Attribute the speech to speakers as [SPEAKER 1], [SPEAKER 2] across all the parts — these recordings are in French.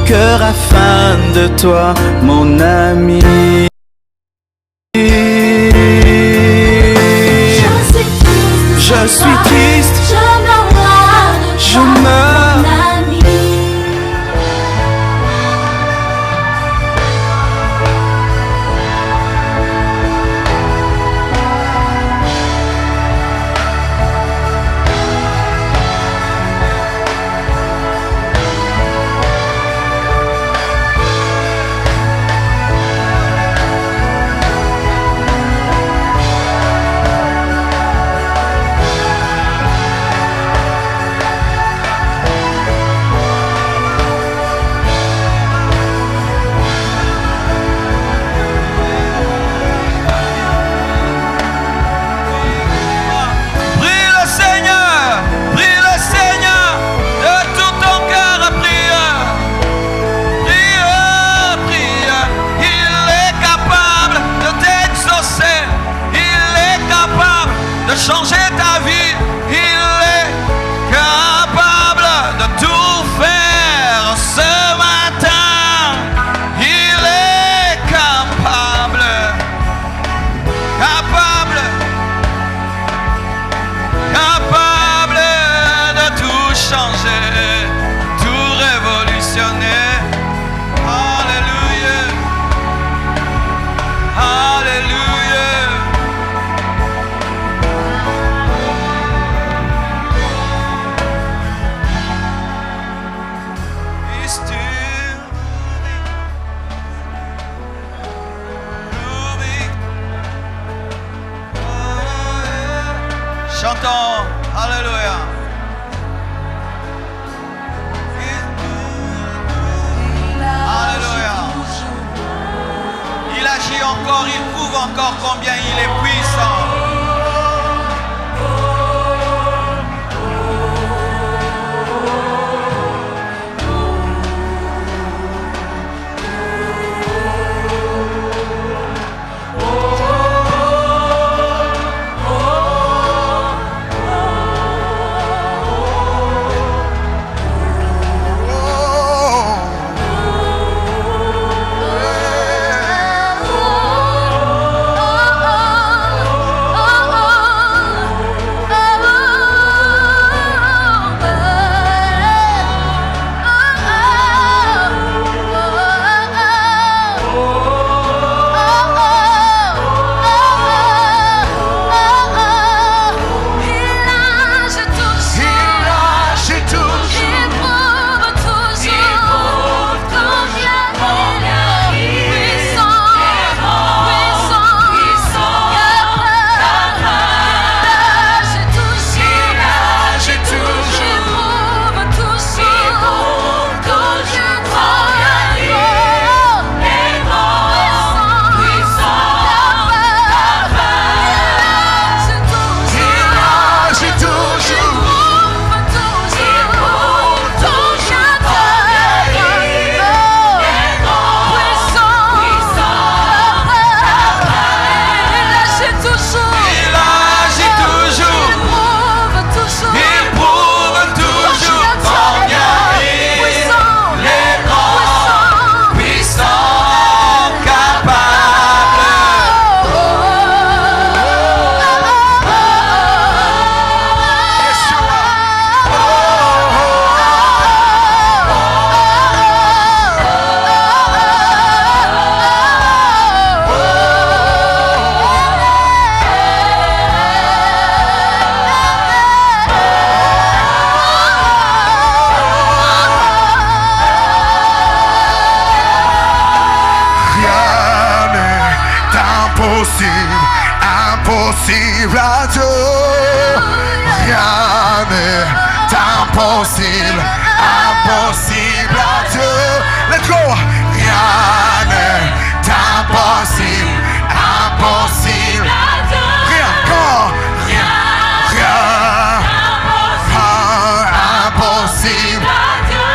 [SPEAKER 1] cœur afin de toi, mon ami. Je suis triste, je meurs.
[SPEAKER 2] Changer ta vie, il est capable de tout faire ce matin. Il est capable, capable de tout changer, tout révolutionner. Alléluia, alléluia. Chantons, alléluia. Alléluia. Il agit encore, il prouve encore combien il est puissant.
[SPEAKER 3] Impossible à Dieu, rien n'est impossible, impossible à Dieu. Let's go. Rien n'est impossible, impossible à Dieu. Rien, quand rien, rien, impossible à Dieu.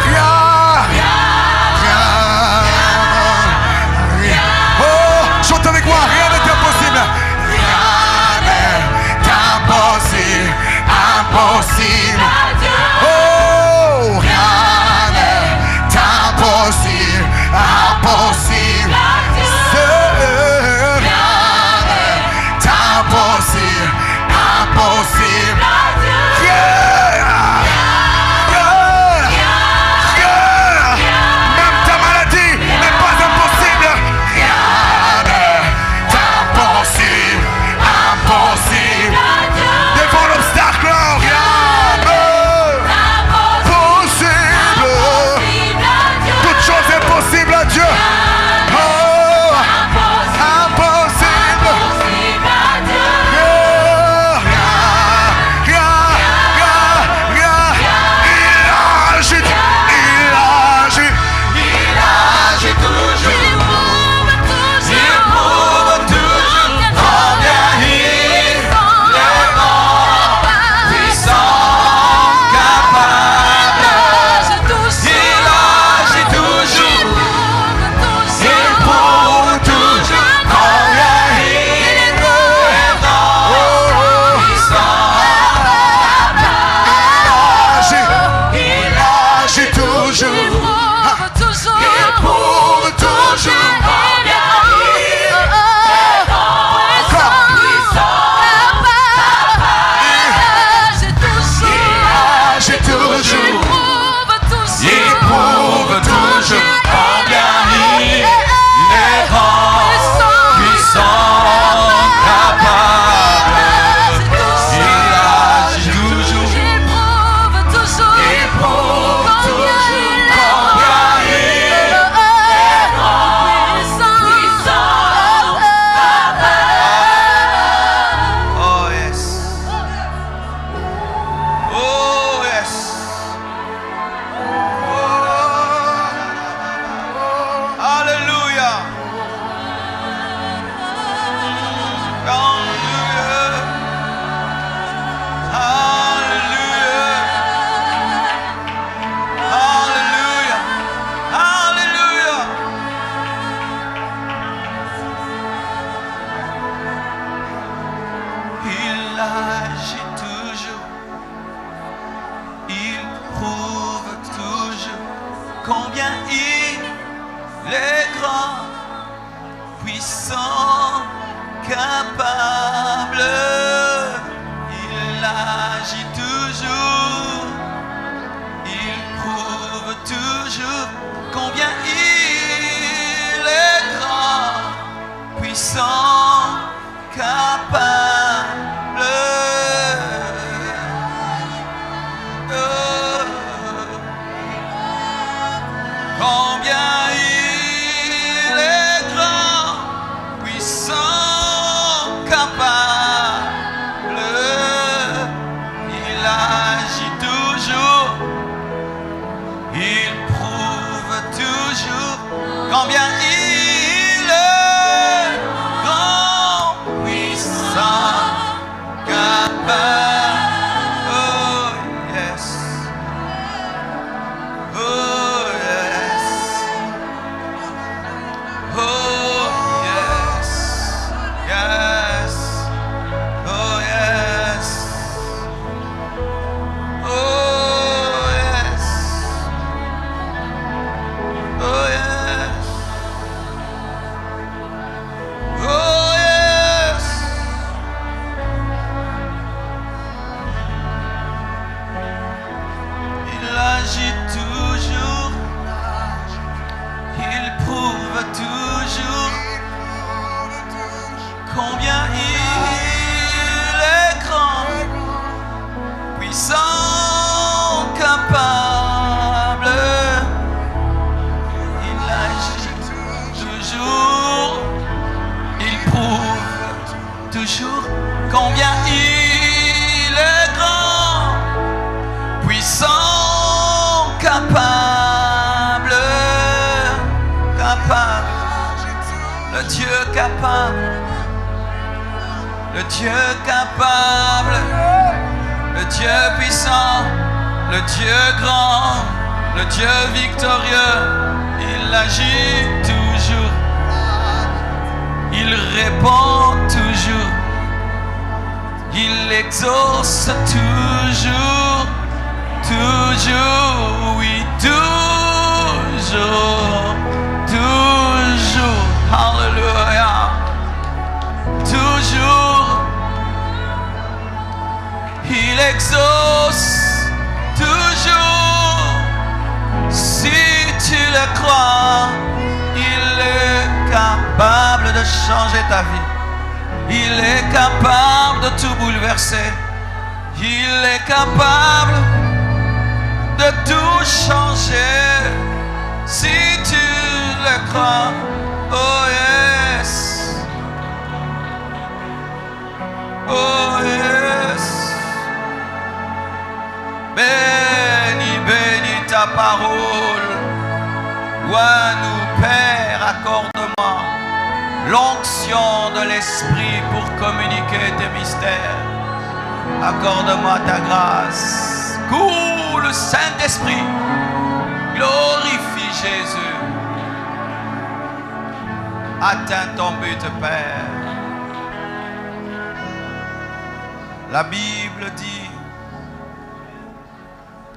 [SPEAKER 3] Rien, rien, rien. Oh, chante avec moi. Rien n'est impossible. Impossible. Oh, rien n'est impossible. Éprouve toujours. J'ai toujours. Éprouve toujours.
[SPEAKER 2] Combien il est grand, puissant, capable. Il agit toujours. Éprouve toujours. Combien il est grand, puissant, capable. Oh yes. Oh yes. Hallelujah. Hallelujah. Hallelujah. Hallelujah. Il agit toujours. Il prouve toujours combien il est grand, puissant, capable. Il agit toujours. Il prouve toujours combien il est grand, puissant, capable. Combien il est grand, puissant, capable. Il agit toujours. Il prouve toujours combien il est grand, puissant, capable. Oh yes. Oh yes. Oh yes. Yes. Oh yes. Oh yes. Oh yes. Oh yes. Il agit toujours. Il prouve toujours combien il est grand, puissant, capable. Il agit toujours. Il prouve toujours combien il est grand, puissant, capable. Capable. Le Dieu capable. Le Dieu capable. Le Dieu puissant. Le Dieu grand. Le Dieu victorieux. Il agit toujours. Il répond toujours. Il exauce toujours. Toujours, oui, toujours. Toujours. Hallelujah. Toujours. Il exauce toujours. Si tu le crois, il est capable de changer ta vie. Il est capable de tout bouleverser. Il est capable de tout changer. Si tu le crois, oh yes. Oh yes. Bénis, bénis ta parole. Loin-nous, Père, accorde-moi l'onction de l'Esprit pour communiquer tes mystères. Accorde-moi ta grâce. Coule, Saint-Esprit. Glorifie Jésus. Atteins ton but, Père. La Bible dit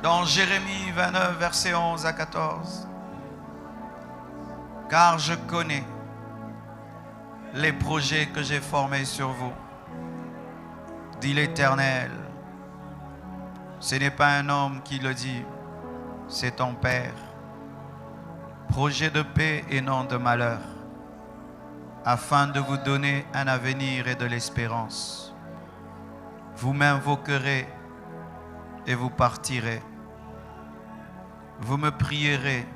[SPEAKER 2] Dans Jérémie 29, versets 11 à 14. Car je connais les projets que j'ai formés sur vous, dit l'Éternel. Ce n'est pas un homme qui le dit, c'est ton Père. Projet de paix et non de malheur, afin de vous donner un avenir et de l'espérance. Vous m'invoquerez et vous partirez. Vous me prierez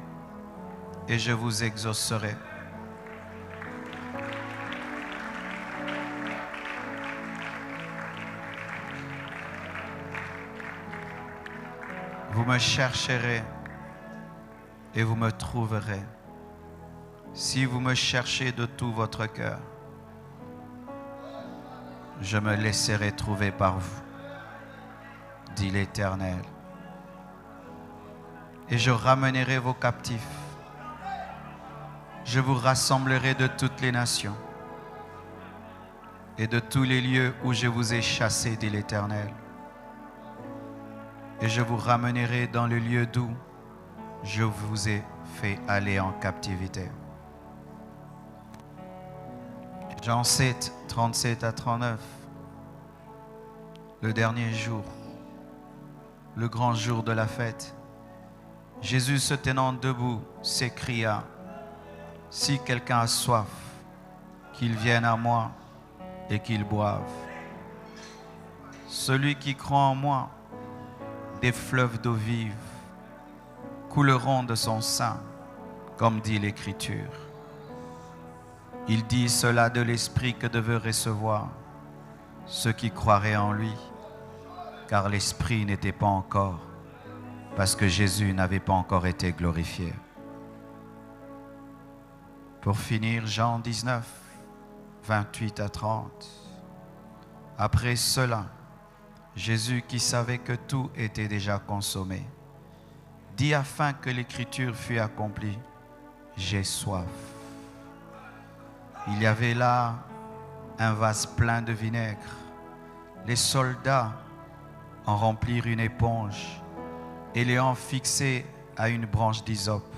[SPEAKER 2] et je vous exaucerai. Vous me chercherez et vous me trouverez, si vous me cherchez de tout votre cœur. Je me laisserai trouver par vous, dit l'Éternel. Et je ramènerai vos captifs. Je vous rassemblerai de toutes les nations et de tous les lieux où je vous ai chassés, dit l'Éternel. Et je vous ramènerai dans le lieu d'où je vous ai fait aller en captivité. Jean 7, 37 à 39. Le dernier jour, le grand jour de la fête, Jésus se tenant debout s'écria, « Si quelqu'un a soif, qu'il vienne à moi et qu'il boive. Celui qui croit en moi, des fleuves d'eau vive couleront de son sein, comme dit l'Écriture. » Il dit cela de l'Esprit que devaient recevoir ceux qui croiraient en lui, car l'Esprit n'était pas encore, parce que Jésus n'avait pas encore été glorifié. Pour finir, Jean 19, 28 à 30. Après cela, Jésus, qui savait que tout était déjà consommé, dit afin que l'Écriture fût accomplie, « J'ai soif. » Il y avait là un vase plein de vinaigre. Les soldats en remplirent une éponge et l'ayant fixée à une branche d'hysope,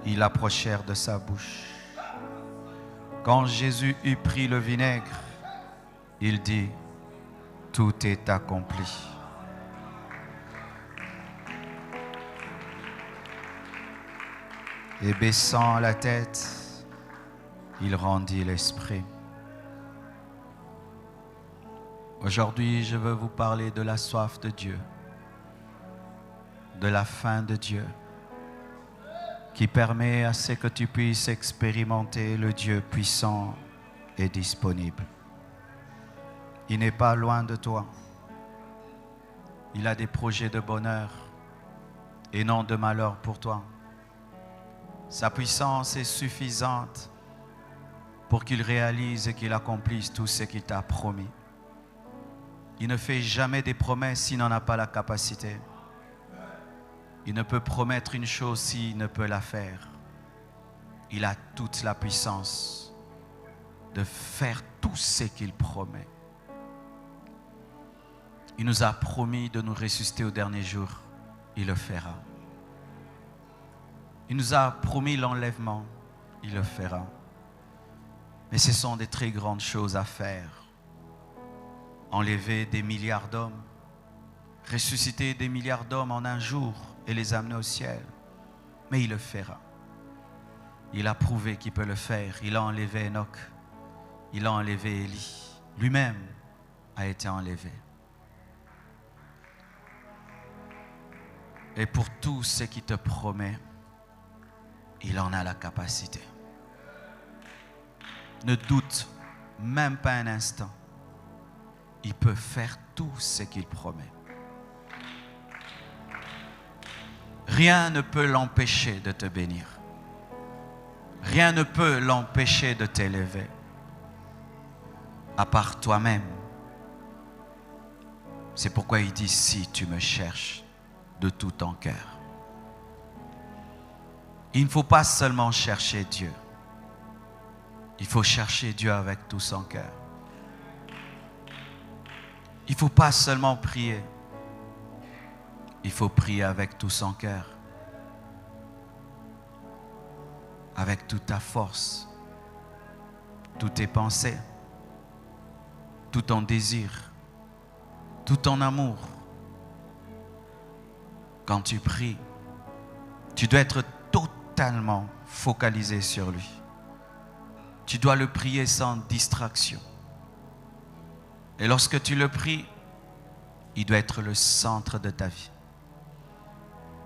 [SPEAKER 2] ils l'approchèrent de sa bouche. Quand Jésus eut pris le vinaigre, il dit, « Tout est accompli. » Et baissant la tête, il rendit l'esprit. Aujourd'hui, je veux vous parler de la soif de Dieu, de la faim de Dieu, qui permet à ce que tu puisses expérimenter le Dieu puissant et disponible. Il n'est pas loin de toi. Il a des projets de bonheur et non de malheur pour toi. Sa puissance est suffisante pour qu'il réalise et qu'il accomplisse tout ce qu'il t'a promis. Il ne fait jamais des promesses s'il n'en a pas la capacité. Il ne peut promettre une chose s'il ne peut la faire. Il a toute la puissance de faire tout ce qu'il promet. Il nous a promis de nous ressusciter au dernier jour. Il le fera. Il nous a promis l'enlèvement. Il le fera. Mais ce sont des très grandes choses à faire. Enlever des milliards d'hommes, ressusciter des milliards d'hommes en un jour et les amener au ciel. Mais il le fera. Il a prouvé qu'il peut le faire. Il a enlevé Enoch. Il a enlevé Élie. Lui-même a été enlevé. Et pour tout ce qu'il te promet, il en a la capacité. Ne doute même pas un instant. Il peut faire tout ce qu'il promet. Rien ne peut l'empêcher de te bénir. Rien ne peut l'empêcher de t'élever. À part toi-même. C'est pourquoi il dit, si tu me cherches de tout ton cœur. Il ne faut pas seulement chercher Dieu. Il faut chercher Dieu avec tout son cœur. Il ne faut pas seulement prier. il faut prier avec tout son cœur, avec toute ta force, toutes tes pensées, tout ton désir, tout ton amour. Quand tu pries, tu dois être totalement focalisé sur lui. Tu dois le prier sans distraction. Et lorsque tu le pries, il doit être le centre de ta vie.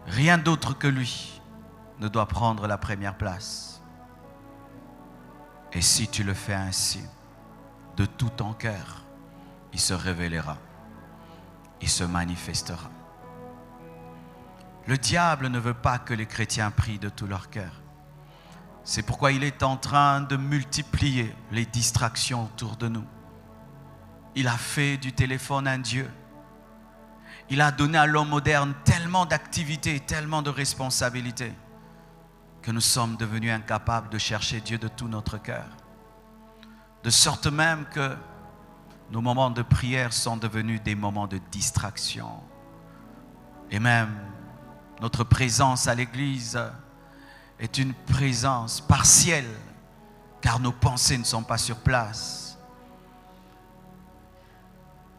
[SPEAKER 2] Rien d'autre que lui ne doit prendre la première place. Et si tu le fais ainsi, de tout ton cœur, il se révélera, il se manifestera. Le diable ne veut pas que les chrétiens prient de tout leur cœur. C'est pourquoi il est en train de multiplier les distractions autour de nous. Il a fait du téléphone un dieu. Il a donné à l'homme moderne tellement d'activités, tellement de responsabilités, que nous sommes devenus incapables de chercher Dieu de tout notre cœur. De sorte même que nos moments de prière sont devenus des moments de distraction. Et même notre présence à l'église est une présence partielle, car nos pensées ne sont pas sur place.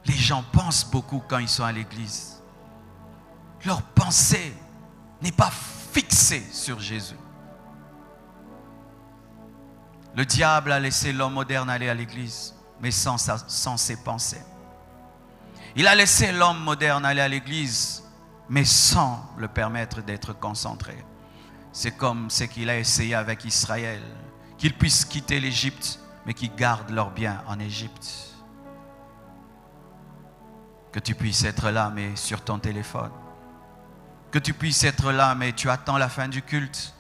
[SPEAKER 2] Les gens pensent beaucoup quand ils sont à l'église. Leur pensée n'est pas fixée sur Jésus. Le diable a laissé l'homme moderne aller à l'église, mais sans ses pensées. Il a laissé l'homme moderne aller à l'église, mais sans le permettre d'être concentré. C'est comme ce qu'il a essayé avec Israël, qu'ils puissent quitter l'Égypte, mais qu'ils gardent leurs biens en Égypte. Que tu puisses être là, mais sur ton téléphone. Que tu puisses être là, mais tu attends la fin du culte.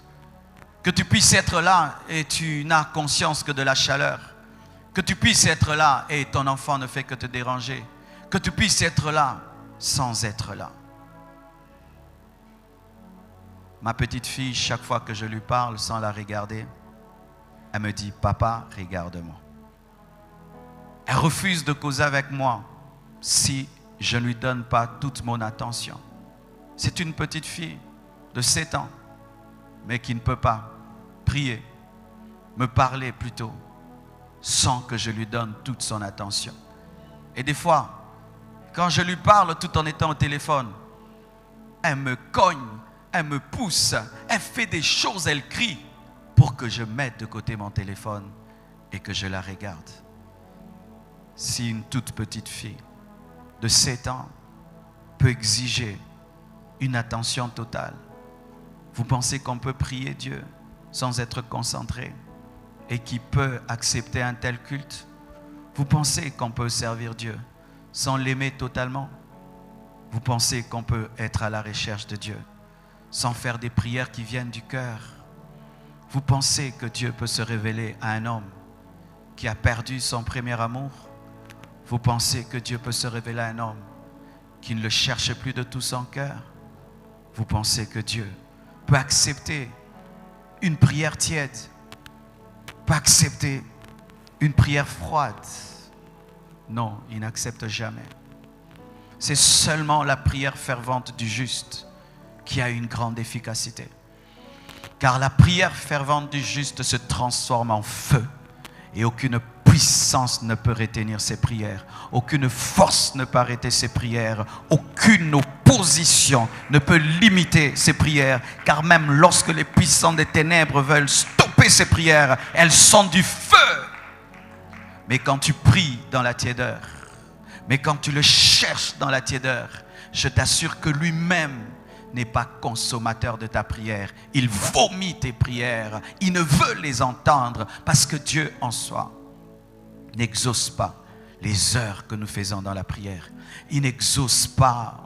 [SPEAKER 2] Que tu puisses être là et tu n'as conscience que de la chaleur. Que tu puisses être là et ton enfant ne fait que te déranger. Que tu puisses être là sans être là. Ma petite fille, chaque fois que je lui parle sans la regarder, elle me dit « Papa, regarde-moi ». Elle refuse de causer avec moi si je ne lui donne pas toute mon attention. C'est une petite fille de 7 ans, mais qui ne peut pas prier, me parler plutôt, sans que je lui donne toute son attention. Et des fois, quand je lui parle tout en étant au téléphone, elle me cogne, elle me pousse, elle fait des choses, elle crie pour que je mette de côté mon téléphone et que je la regarde. Si une toute petite fille de 7 ans peut exiger une attention totale, vous pensez qu'on peut prier Dieu sans être concentré et qui peut accepter un tel culte? Vous pensez qu'on peut servir Dieu sans l'aimer totalement? Vous pensez qu'on peut être à la recherche de Dieu sans faire des prières qui viennent du cœur? Vous pensez que Dieu peut se révéler à un homme qui a perdu son premier amour? Vous pensez que Dieu peut se révéler à un homme qui ne le cherche plus de tout son cœur? Vous pensez que Dieu peut accepter une prière tiède, peut accepter une prière froide? Non, il n'accepte jamais. C'est seulement la prière fervente du juste qui a une grande efficacité. Car la prière fervente du juste se transforme en feu et aucune puissance ne peut retenir ses prières. Aucune force ne peut arrêter ses prières. Aucune opposition ne peut limiter ses prières. Car même lorsque les puissants des ténèbres veulent stopper ses prières, elles sont du feu. Mais quand tu pries dans la tiédeur, mais quand tu le cherches dans la tiédeur, je t'assure que lui-même n'est pas consommateur de ta prière. Il vomit tes prières. Il ne veut les entendre parce que Dieu en soi n'exauce pas les heures que nous faisons dans la prière. Il n'exauce pas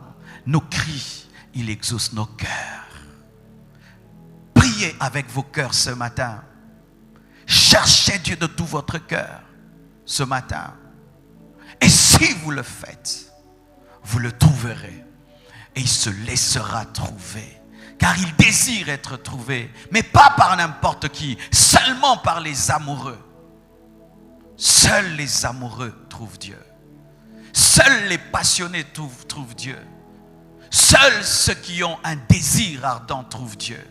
[SPEAKER 2] nos cris. Il exauce nos cœurs. Priez avec vos cœurs ce matin. Cherchez Dieu de tout votre cœur ce matin. Et si vous le faites, vous le trouverez. Et il se laissera trouver. Car il désire être trouvé. Mais pas par n'importe qui. Seulement par les amoureux. Seuls les amoureux trouvent Dieu. Seuls les passionnés trouvent Dieu. Seuls ceux qui ont un désir ardent trouvent Dieu.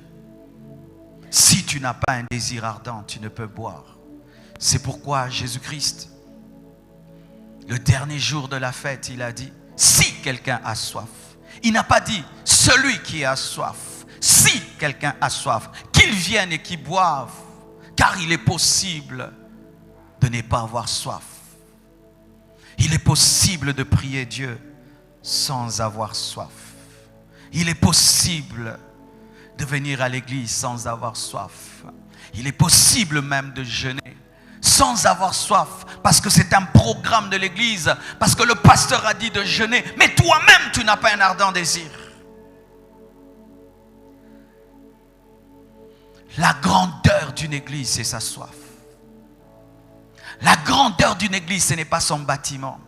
[SPEAKER 2] Si tu n'as pas un désir ardent, tu ne peux boire. C'est pourquoi Jésus-Christ, le dernier jour de la fête, il a dit, si quelqu'un a soif, il n'a pas dit celui qui a soif. Si quelqu'un a soif, qu'il vienne et qu'il boive, car il est possible de ne pas avoir soif. Il est possible de prier Dieu sans avoir soif. Il est possible de venir à l'église sans avoir soif. Il est possible même de jeûner sans avoir soif, parce que c'est un programme de l'église, parce que le pasteur a dit de jeûner, mais toi-même tu n'as pas un ardent désir. La grandeur d'une église, c'est sa soif. La grandeur d'une église, ce n'est pas son bâtiment.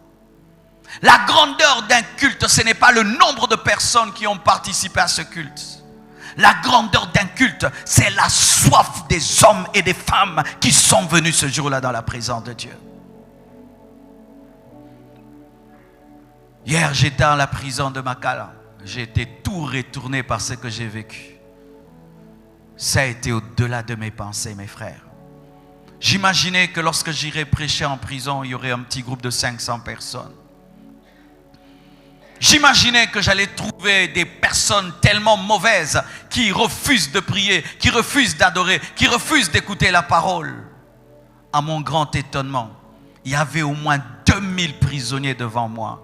[SPEAKER 2] La grandeur d'un culte, ce n'est pas le nombre de personnes qui ont participé à ce culte. La grandeur d'un culte, c'est la soif des hommes et des femmes qui sont venus ce jour-là dans la présence de Dieu. Hier, j'étais dans la prison de Makala. J'ai été tout retourné par ce que j'ai vécu. Ça a été au-delà de mes pensées, mes frères. J'imaginais que lorsque j'irais prêcher en prison, il y aurait un petit groupe de 500 personnes. J'imaginais que j'allais trouver des personnes tellement mauvaises qui refusent de prier, qui refusent d'adorer, qui refusent d'écouter la parole. À mon grand étonnement, il y avait au moins 2000 prisonniers devant moi,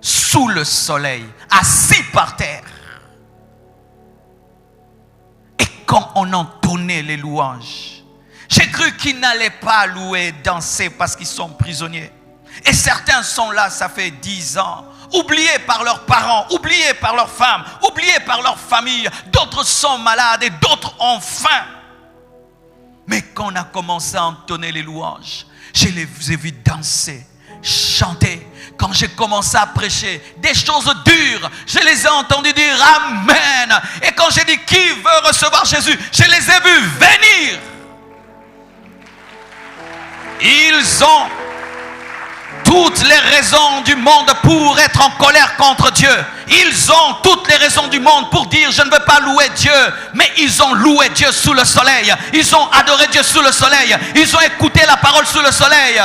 [SPEAKER 2] sous le soleil, assis par terre. Et quand on entonnait les louanges, j'ai cru qu'ils n'allaient pas louer, danser parce qu'ils sont prisonniers. Et certains sont là, ça fait 10 ans, oubliés par leurs parents, oubliés par leurs femmes, oubliés par leur famille. D'autres sont malades et d'autres ont faim. Mais quand on a commencé à entonner les louanges, je les ai vus danser, chanter. Quand j'ai commencé à prêcher des choses dures, je les ai entendus dire Amen. Et quand j'ai dit qui veut recevoir Jésus, je les ai vus venir. Ils ont toutes les raisons du monde pour être en colère contre Dieu. Ils ont toutes les raisons du monde pour dire je ne veux pas louer Dieu. Mais ils ont loué Dieu sous le soleil. Ils ont adoré Dieu sous le soleil. Ils ont écouté la parole sous le soleil.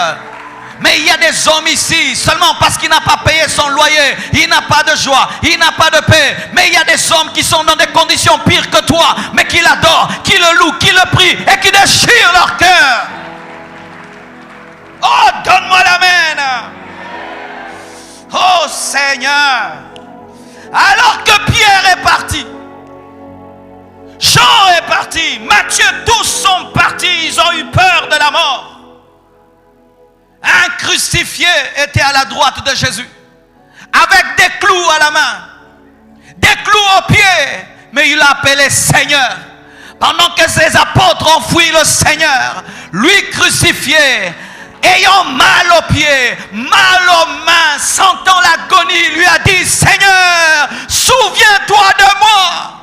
[SPEAKER 2] Mais il y a des hommes ici, seulement parce qu'il n'a pas payé son loyer, il n'a pas de joie, il n'a pas de paix. Mais il y a des hommes qui sont dans des conditions pires que toi, mais qui l'adorent, qui le louent, qui le prient et qui déchirent leur cœur. Oh, donne-moi l'amen. Oh Seigneur. Alors que Pierre est parti, Jean est parti, Matthieu, tous sont partis, ils ont eu peur de la mort. Un crucifié était à la droite de Jésus, avec des clous à la main, des clous aux pieds, mais il l'a appelé Seigneur. Pendant que ses apôtres ont fui le Seigneur, lui crucifié, ayant mal aux pieds, mal aux mains, sentant l'agonie, lui a dit Seigneur, souviens-toi de moi.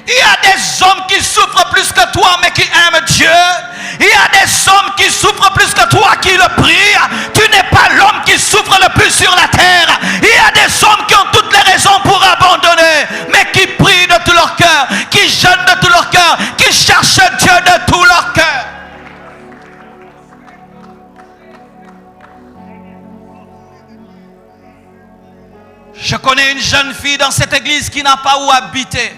[SPEAKER 2] Il y a des hommes qui souffrent plus que toi mais qui aiment Dieu. Il y a des hommes qui souffrent plus que toi qui le prient. Tu n'es pas l'homme qui souffre le plus sur la terre. Il y a des hommes qui ont toutes les raisons pour abandonner, mais qui prient de tout leur cœur, qui jeûnent de tout leur cœur, qui cherchent Dieu de tout leur cœur. Je connais une jeune fille dans cette église qui n'a pas où habiter.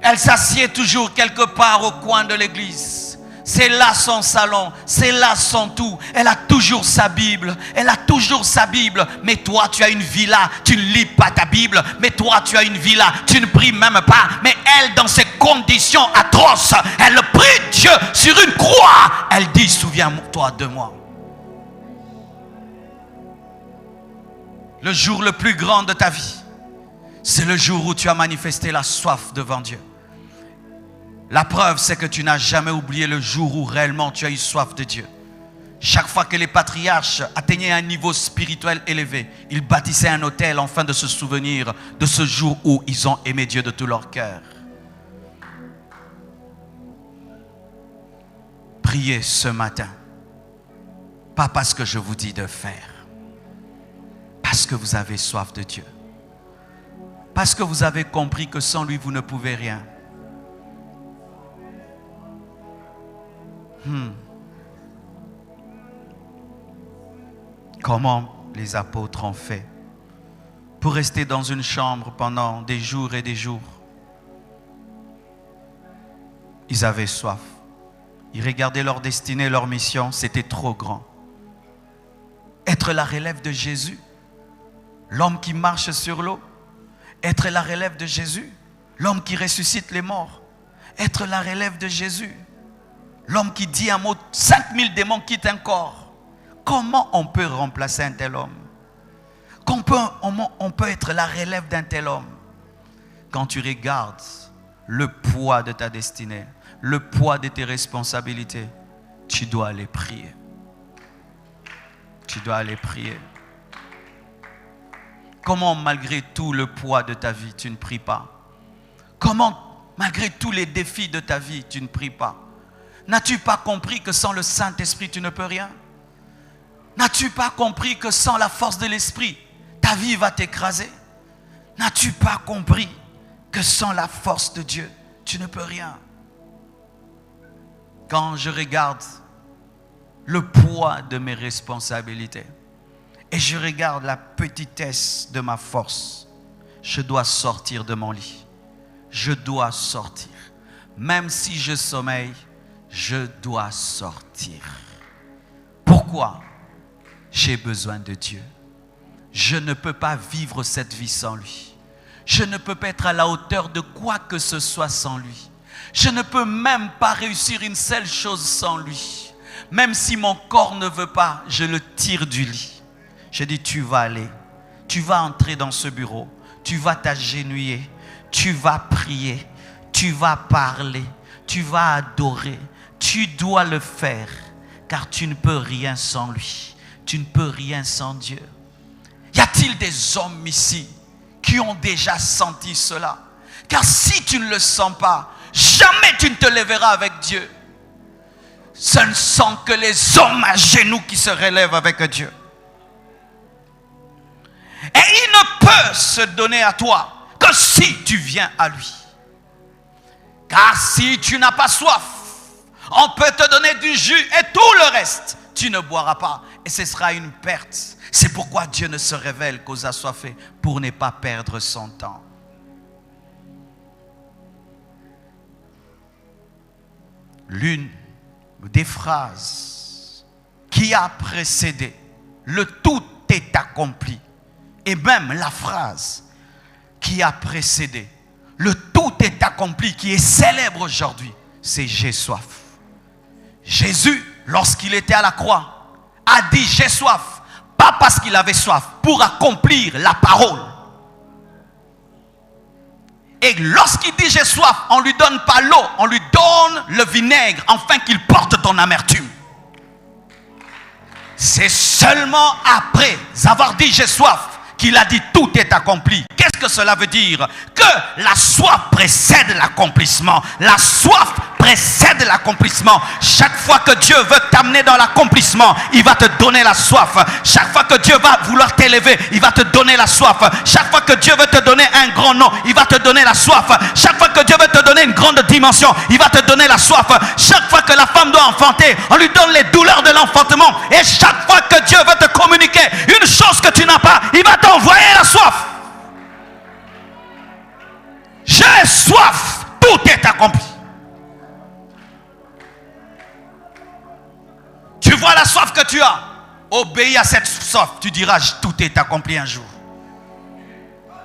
[SPEAKER 2] Elle s'assied toujours quelque part au coin de l'église. C'est là son salon, c'est là son tout. Elle a toujours sa Bible, elle a toujours sa Bible. Mais toi tu as une villa, tu ne lis pas ta Bible. Mais toi tu as une villa, tu ne pries même pas. Mais elle, dans ces conditions atroces, elle prie Dieu sur une croix. Elle dit souviens-toi de moi. Le jour le plus grand de ta vie, c'est le jour où tu as manifesté la soif devant Dieu. La preuve, c'est que tu n'as jamais oublié le jour où réellement tu as eu soif de Dieu. Chaque fois que les patriarches atteignaient un niveau spirituel élevé, ils bâtissaient un autel afin de se souvenir de ce jour où ils ont aimé Dieu de tout leur cœur. Priez ce matin, pas parce que je vous dis de faire, parce que vous avez soif de Dieu. Parce que vous avez compris que sans lui, vous ne pouvez rien. Comment les apôtres ont fait pour rester dans une chambre pendant des jours et des jours? Ils avaient soif. Ils regardaient leur destinée, leur mission, c'était trop grand. Être la relève de Jésus, l'homme qui marche sur l'eau. Être la relève de Jésus, l'homme qui ressuscite les morts. Être la relève de Jésus, l'homme qui dit un mot, 5000 démons quittent un corps. Comment on peut remplacer un tel homme? On peut être la relève d'un tel homme? Quand tu regardes le poids de ta destinée, le poids de tes responsabilités, tu dois aller prier. Tu dois aller prier. Comment malgré tout le poids de ta vie, tu ne pries pas? Comment malgré tous les défis de ta vie, tu ne pries pas? N'as-tu pas compris que sans le Saint-Esprit, tu ne peux rien? N'as-tu pas compris que sans la force de l'Esprit, ta vie va t'écraser? N'as-tu pas compris que sans la force de Dieu, tu ne peux rien? Quand je regarde le poids de mes responsabilités et je regarde la petitesse de ma force, je dois sortir de mon lit. Je dois sortir. Même si je sommeille, je dois sortir. Pourquoi? J'ai besoin de Dieu. Je ne peux pas vivre cette vie sans lui. Je ne peux pas être à la hauteur de quoi que ce soit sans lui. Je ne peux même pas réussir une seule chose sans lui. Même si mon corps ne veut pas, je le tire du lit. Je dis, tu vas aller, tu vas entrer dans ce bureau, tu vas t'agenouiller, tu vas prier, tu vas parler, tu vas adorer. Tu dois le faire, car tu ne peux rien sans lui. Tu ne peux rien sans Dieu. Y a-t-il des hommes ici qui ont déjà senti cela? Car si tu ne le sens pas, jamais tu ne te lèveras avec Dieu. Ce ne sont que les hommes à genoux qui se relèvent avec Dieu. Et il ne peut se donner à toi que si tu viens à lui. Car si tu n'as pas soif, on peut te donner du jus et tout le reste, tu ne boiras pas. Et ce sera une perte. C'est pourquoi Dieu ne se révèle qu'aux assoiffés pour ne pas perdre son temps. L'une des phrases qui a précédé le tout est accompli, et même la phrase qui a précédé le tout est accompli, qui est célèbre aujourd'hui, c'est j'ai soif. Jésus, lorsqu'il était à la croix, a dit j'ai soif, pas parce qu'il avait soif, pour accomplir la parole. Et lorsqu'il dit j'ai soif, on ne lui donne pas l'eau, on lui donne le vinaigre, afin qu'il porte ton amertume. C'est seulement après avoir dit j'ai soif qu'il a dit tout est accompli. Qu'est-ce que cela veut dire? Que la soif précède l'accomplissement. La soif précède l'accomplissement. Chaque fois que Dieu veut t'amener dans l'accomplissement, il va te donner la soif. Chaque fois que Dieu va vouloir t'élever, il va te donner la soif. Chaque fois que Dieu veut te donner un grand nom, il va te donner la soif. Chaque fois que Dieu veut te donner une grande dimension, il va te donner la soif. Chaque fois que la femme doit enfanter, on lui donne les douleurs de l'enfantement. Et chaque fois que Dieu veut te communiquer une chose que tu n'as pas, il va t'envoyer la soif. J'ai soif, tout est accompli. Tu vois la soif que tu as, obéis à cette soif, tu diras tout est accompli un jour.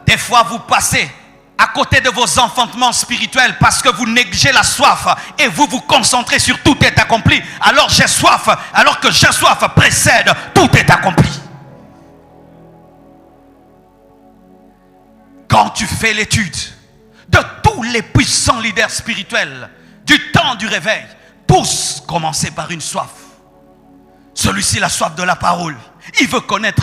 [SPEAKER 2] Des fois vous passez à côté de vos enfantements spirituels parce que vous négligez la soif et vous vous concentrez sur tout est accompli. Alors j'ai soif, alors que j'ai soif précède, tout est accompli. Quand tu fais l'étude de tous les puissants leaders spirituels du temps du réveil, tous commençaient par une soif. Celui-ci, la soif de la parole. Il veut connaître.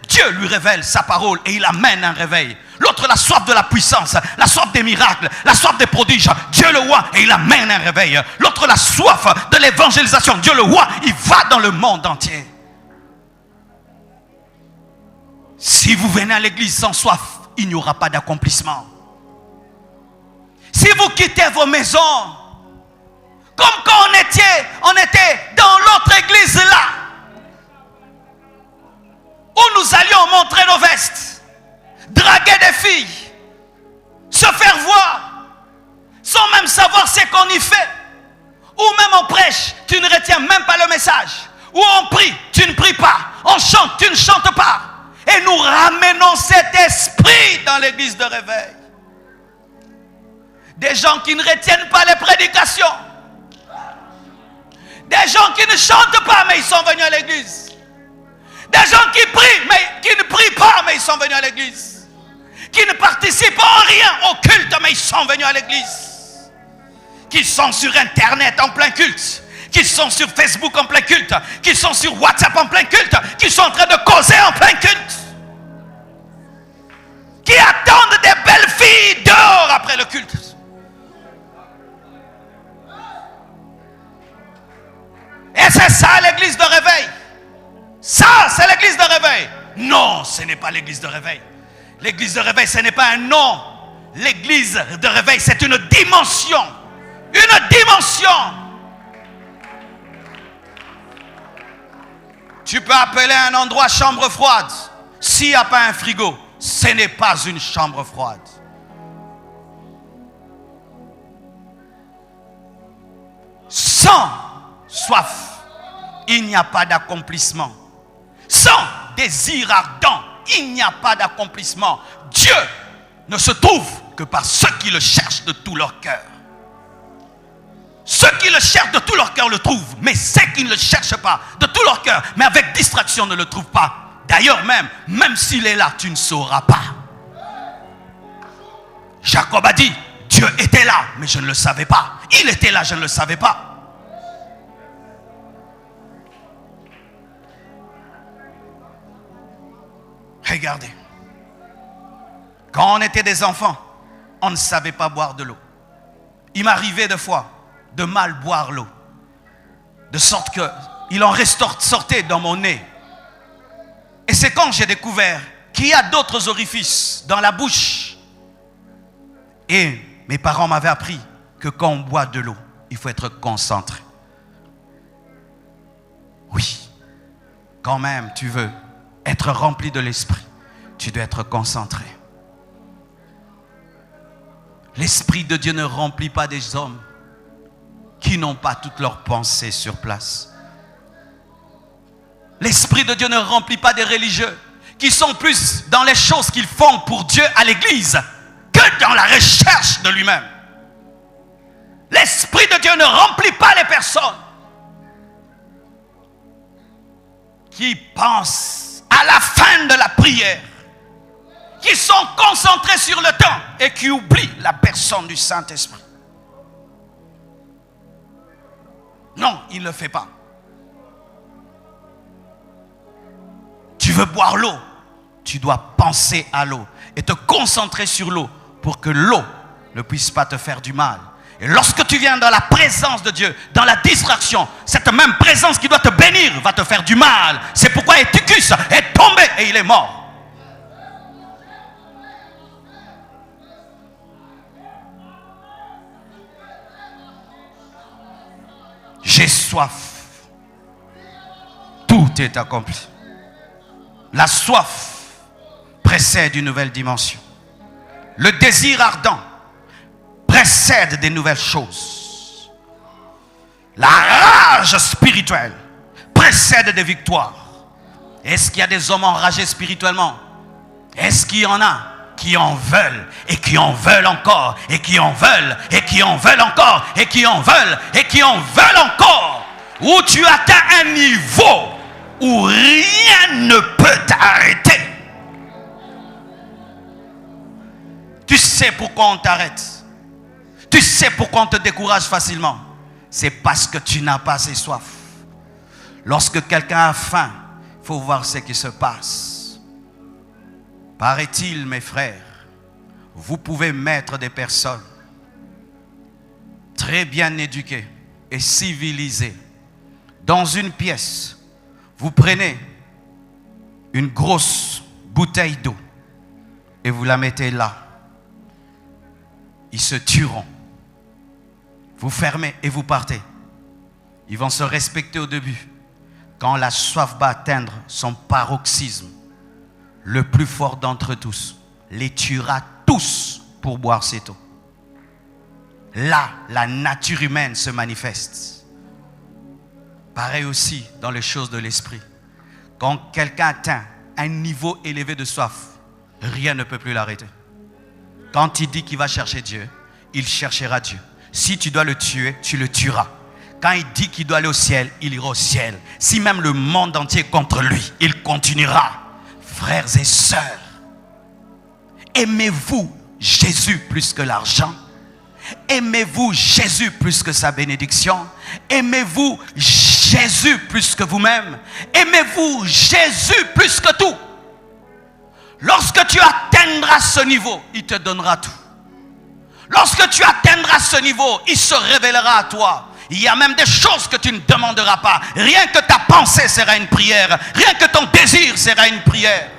[SPEAKER 2] Dieu lui révèle sa parole et il amène un réveil. L'autre, la soif de la puissance, la soif des miracles, la soif des prodiges. Dieu le voit et il amène un réveil. L'autre, la soif de l'évangélisation. Dieu le voit, il va dans le monde entier. Si vous venez à l'église sans soif, il n'y aura pas d'accomplissement. Si vous quittez vos maisons, comme quand on était dans l'autre église là, où nous allions montrer nos vestes, draguer des filles, se faire voir, sans même savoir ce qu'on y fait. Ou même on prêche, tu ne retiens même pas le message. Ou on prie, tu ne pries pas. On chante, tu ne chantes pas. Et nous ramenons cet esprit dans l'église de réveil. Des gens qui ne retiennent pas les prédications. Des gens qui ne chantent pas, mais ils sont venus à l'église. Des gens qui prient, mais qui ne prient pas, mais ils sont venus à l'église. Qui ne participent en rien au culte, mais ils sont venus à l'église. Qui sont sur Internet en plein culte. Qui sont sur Facebook en plein culte. Qui sont sur WhatsApp en plein culte. Qui sont en train de causer en plein culte. Qui attendent des belles filles dehors après le culte. Et c'est ça l'église de réveil. Ça, c'est l'église de réveil. Non, ce n'est pas l'église de réveil. L'église de réveil, ce n'est pas un nom. L'église de réveil, c'est une dimension. Une dimension. Tu peux appeler un endroit chambre froide. S'il n'y a pas un frigo, ce n'est pas une chambre froide. Sans soif, il n'y a pas d'accomplissement. Sans désir ardent, il n'y a pas d'accomplissement. Dieu ne se trouve que par ceux qui le cherchent de tout leur cœur. Ceux qui le cherchent de tout leur cœur le trouvent. Mais ceux qui ne le cherchent pas de tout leur cœur, mais avec distraction, ne le trouvent pas. D'ailleurs même s'il est là, tu ne sauras pas. Jacob a dit, Dieu était là, mais je ne le savais pas. Il était là, je ne le savais pas. Regardez. Quand on était des enfants, on ne savait pas boire de l'eau. Il m'arrivait des fois de mal boire l'eau. De sorte qu'il en ressortait dans mon nez. Et c'est quand j'ai découvert qu'il y a d'autres orifices dans la bouche. Et mes parents m'avaient appris que quand on boit de l'eau, il faut être concentré. Oui, quand même tu veux être rempli de l'esprit, tu dois être concentré. L'esprit de Dieu ne remplit pas des hommes qui n'ont pas toutes leurs pensées sur place. L'esprit de Dieu ne remplit pas des religieux qui sont plus dans les choses qu'ils font pour Dieu à l'église que dans la recherche de lui-même. L'esprit de Dieu ne remplit pas les personnes qui pensent à la fin de la prière, qui sont concentrés sur le temps et qui oublient la personne du Saint-Esprit. Non, il ne le fait pas. Tu veux boire l'eau, tu dois penser à l'eau et te concentrer sur l'eau pour que l'eau ne puisse pas te faire du mal. Et lorsque tu viens dans la présence de Dieu, dans la distraction, cette même présence qui doit te bénir va te faire du mal. C'est pourquoi Eutychus est tombé et il est mort. J'ai soif. Tout est accompli. La soif précède une nouvelle dimension. Le désir ardent précède des nouvelles choses. La rage spirituelle précède des victoires. Est-ce qu'il y a des hommes enragés spirituellement? Est-ce qu'il y en a qui en veulent et qui en veulent encore et qui en veulent et qui en veulent encore et qui en veulent et qui en veulent encore? Où tu atteins un niveau où rien ne peut t'arrêter. Tu sais pourquoi on t'arrête. Tu sais pourquoi on te décourage facilement. C'est parce que tu n'as pas assez soif. Lorsque quelqu'un a faim, il faut voir ce qui se passe. Paraît-il, mes frères, vous pouvez mettre des personnes très bien éduquées et civilisées dans une pièce. Vous prenez une grosse bouteille d'eau et vous la mettez là, ils se tueront. Vous fermez et vous partez. Ils vont se respecter au début. Quand la soif va atteindre son paroxysme, le plus fort d'entre tous les tuera tous pour boire cette eau. Là, la nature humaine se manifeste. Pareil aussi dans les choses de l'esprit. Quand quelqu'un atteint un niveau élevé de soif, rien ne peut plus l'arrêter. Quand il dit qu'il va chercher Dieu, il cherchera Dieu. Si tu dois le tuer, tu le tueras. Quand il dit qu'il doit aller au ciel, il ira au ciel. Si même le monde entier est contre lui, il continuera. Frères et sœurs, aimez-vous Jésus plus que l'argent? Aimez-vous Jésus plus que sa bénédiction? Aimez-vous Jésus plus que vous-même? Aimez-vous Jésus plus que tout? Lorsque tu atteindras ce niveau, il te donnera tout. Lorsque tu atteindras ce niveau, il se révélera à toi. Il y a même des choses que tu ne demanderas pas. Rien que ta pensée sera une prière. Rien que ton désir sera une prière.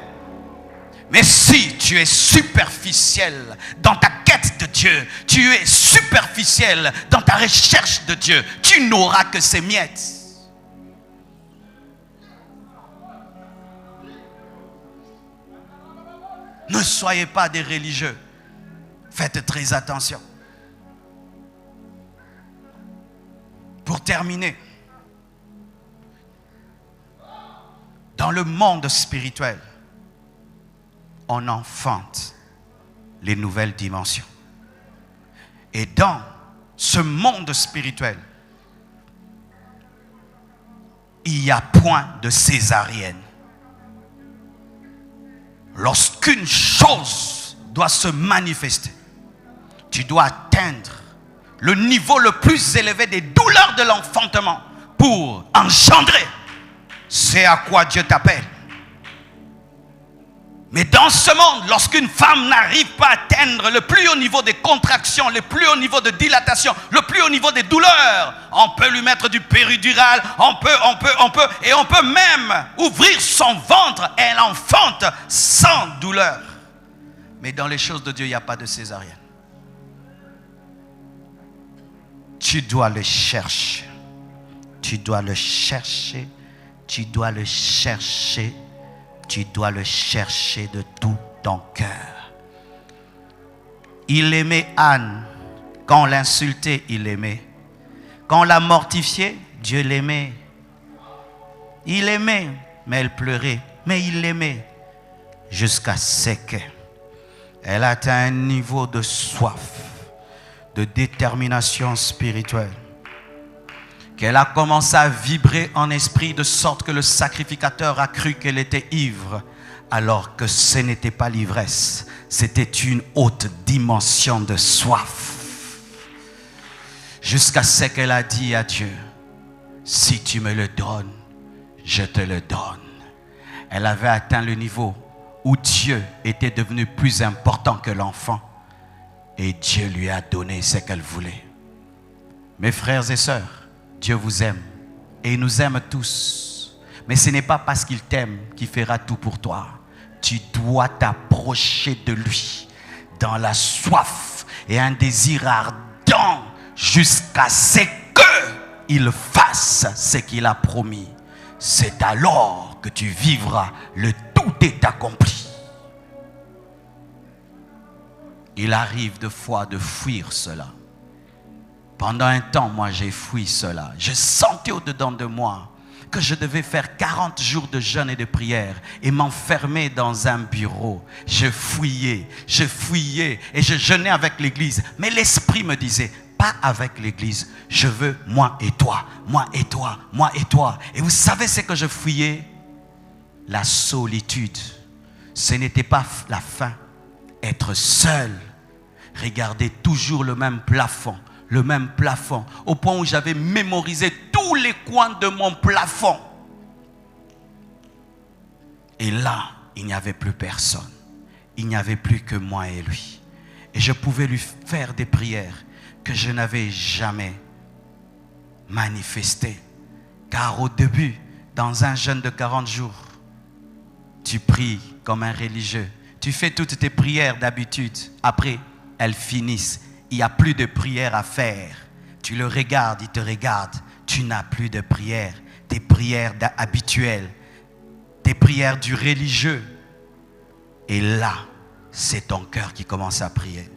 [SPEAKER 2] Mais si tu es superficiel dans ta quête de Dieu, tu es superficiel dans ta recherche de Dieu, tu n'auras que ces miettes. Ne soyez pas des religieux. Faites très attention. Pour terminer, dans le monde spirituel, on enfante les nouvelles dimensions. Et dans ce monde spirituel, il n'y a point de césarienne. Lorsqu'une chose doit se manifester, tu dois atteindre le niveau le plus élevé des douleurs de l'enfantement pour engendrer. C'est à quoi Dieu t'appelle. Mais dans ce monde, lorsqu'une femme n'arrive pas à atteindre le plus haut niveau des contractions, le plus haut niveau de dilatation, le plus haut niveau des douleurs, on peut lui mettre du péridural, on peut même ouvrir son ventre et elle enfante sans douleur. Mais dans les choses de Dieu, il n'y a pas de césarienne. Tu dois le chercher. Tu dois le chercher. Tu dois le chercher. Tu dois le chercher de tout ton cœur. Il aimait Anne. Quand on l'insultait, il l'aimait. Quand on l'a mortifiée, Dieu l'aimait. Il aimait, mais elle pleurait. Mais il l'aimait. Jusqu'à ce qu'elle atteint un niveau de soif, de détermination spirituelle, qu'elle a commencé à vibrer en esprit de sorte que le sacrificateur a cru qu'elle était ivre, alors que ce n'était pas l'ivresse, c'était une haute dimension de soif. Jusqu'à ce qu'elle a dit à Dieu, si tu me le donnes, je te le donne. Elle avait atteint le niveau où Dieu était devenu plus important que l'enfant. Et Dieu lui a donné ce qu'elle voulait. Mes frères et sœurs, Dieu vous aime. Et il nous aime tous. Mais ce n'est pas parce qu'il t'aime qu'il fera tout pour toi. Tu dois t'approcher de lui dans la soif et un désir ardent jusqu'à ce qu'il fasse ce qu'il a promis. C'est alors que tu vivras le tout est accompli. Il arrive de fois de fuir cela. Pendant un temps, moi j'ai fui cela. Je sentais au-dedans de moi que je devais faire 40 jours de jeûne et de prière et m'enfermer dans un bureau. Je fuyais et je jeûnais avec l'église. Mais l'esprit me disait, pas avec l'église, je veux moi et toi, moi et toi, moi et toi. Et vous savez ce que je fuyais? La solitude. Ce n'était pas la faim. Être seul, regarder toujours le même plafond, au point où j'avais mémorisé tous les coins de mon plafond. Et là, il n'y avait plus personne. Il n'y avait plus que moi et lui. Et je pouvais lui faire des prières que je n'avais jamais manifestées. Car au début, dans un jeûne de 40 jours, tu pries comme un religieux. Tu fais toutes tes prières d'habitude. Après, elles finissent. Il n'y a plus de prières à faire. Tu le regardes, il te regarde. Tu n'as plus de prières. Tes prières habituelles. Tes prières du religieux. Et là, c'est ton cœur qui commence à prier.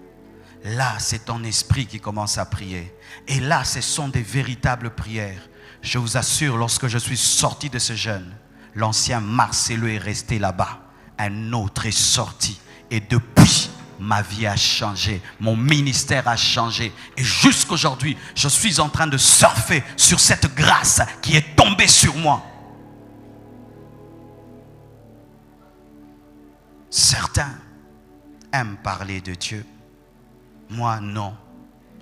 [SPEAKER 2] Là, c'est ton esprit qui commence à prier. Et là, ce sont des véritables prières. Je vous assure, lorsque je suis sorti de ce jeûne, l'ancien Marcelo est resté là-bas. Un autre est sorti. Et depuis, ma vie a changé. Mon ministère a changé. Et jusqu'aujourd'hui, je suis en train de surfer sur cette grâce qui est tombée sur moi. Certains aiment parler de Dieu. Moi, non.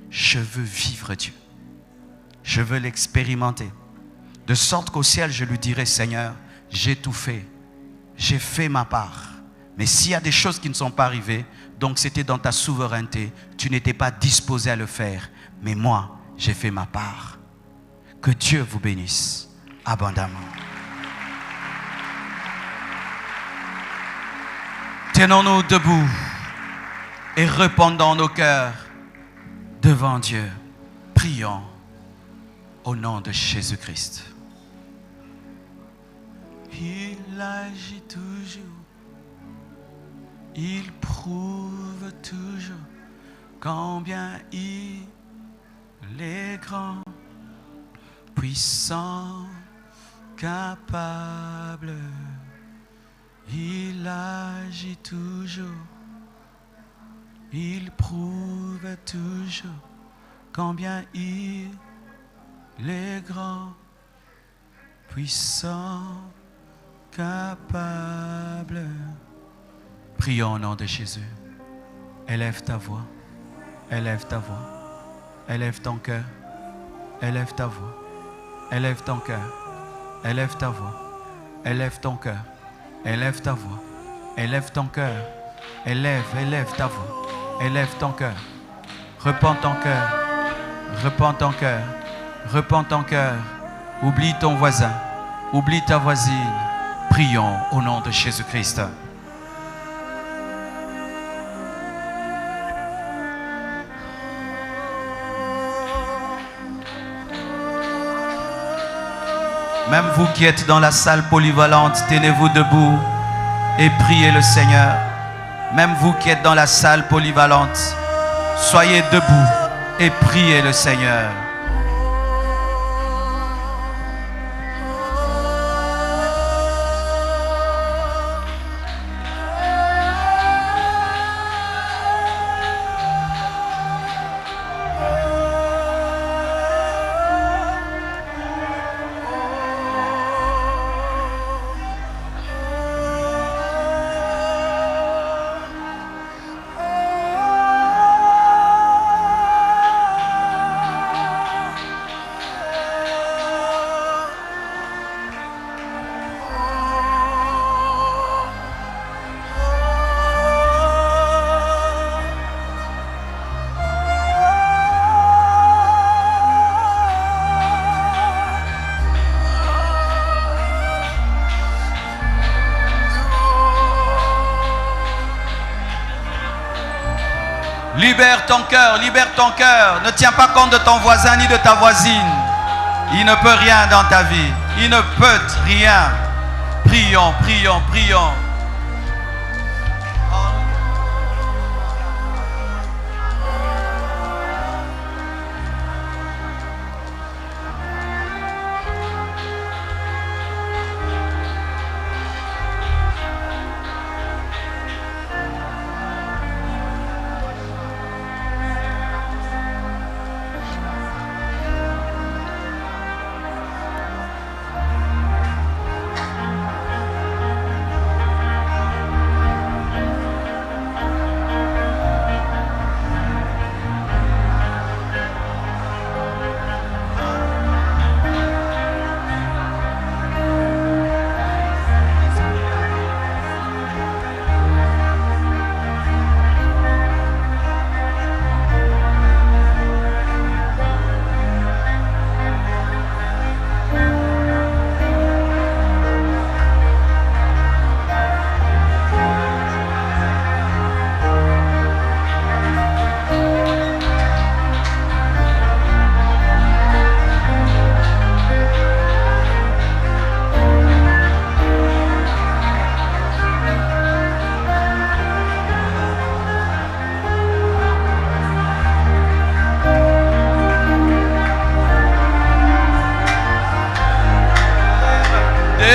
[SPEAKER 2] Je veux vivre Dieu. Je veux l'expérimenter. De sorte qu'au ciel, je lui dirai, Seigneur, j'ai tout fait. J'ai fait ma part. Mais s'il y a des choses qui ne sont pas arrivées, donc c'était dans ta souveraineté, tu n'étais pas disposé à le faire. Mais moi, j'ai fait ma part. Que Dieu vous bénisse abondamment. Tenons-nous debout et répandons nos cœurs devant Dieu. Prions au nom de Jésus-Christ. Il agit toujours, il prouve toujours combien il est grand, puissant, capable. Il agit toujours, il prouve toujours combien il est grand, puissant, capable. Prions au nom de Jésus. Élève ta voix, élève ta voix, élève ton cœur, élève ta voix, élève ton cœur, élève ta voix, élève ton cœur. Élève ta voix, élève ton cœur, élève ta voix, élève ton cœur, repends ton cœur, repends ton cœur, repends ton cœur, oublie ton voisin, oublie ta voisine, prions au nom de Jésus-Christ. Même vous qui êtes dans la salle polyvalente, tenez-vous debout et priez le Seigneur. Même vous qui êtes dans la salle polyvalente, soyez debout et priez le Seigneur. Libère ton cœur, libère ton cœur. Ne tiens pas compte de ton voisin ni de ta voisine. Il ne peut rien dans ta vie. Il ne peut rien. Prions, prions, prions.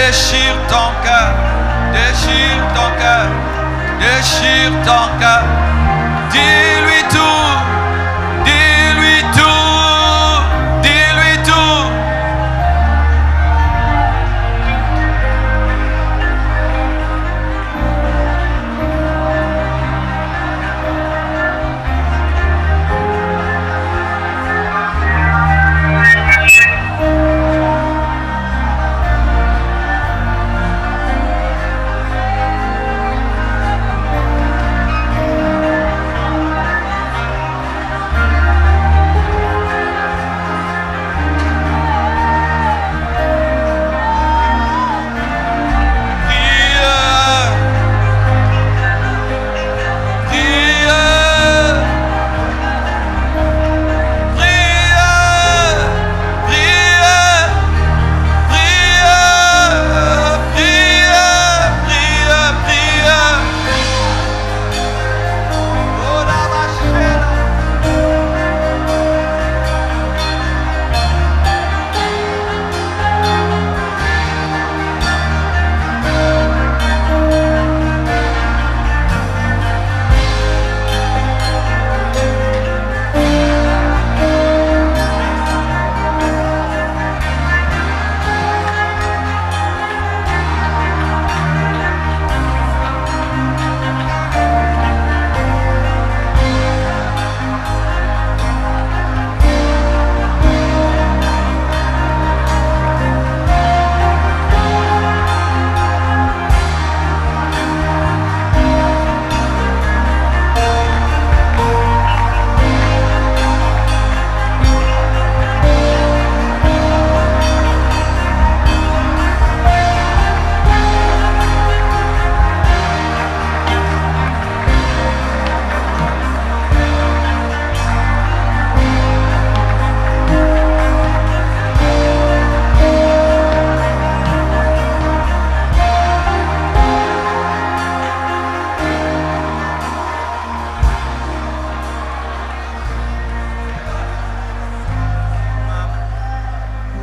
[SPEAKER 2] Déchire ton cœur. Déchire ton cœur. Déchire ton cœur. Dis-lui tout. Dis-lui tout. Dis-lui tout.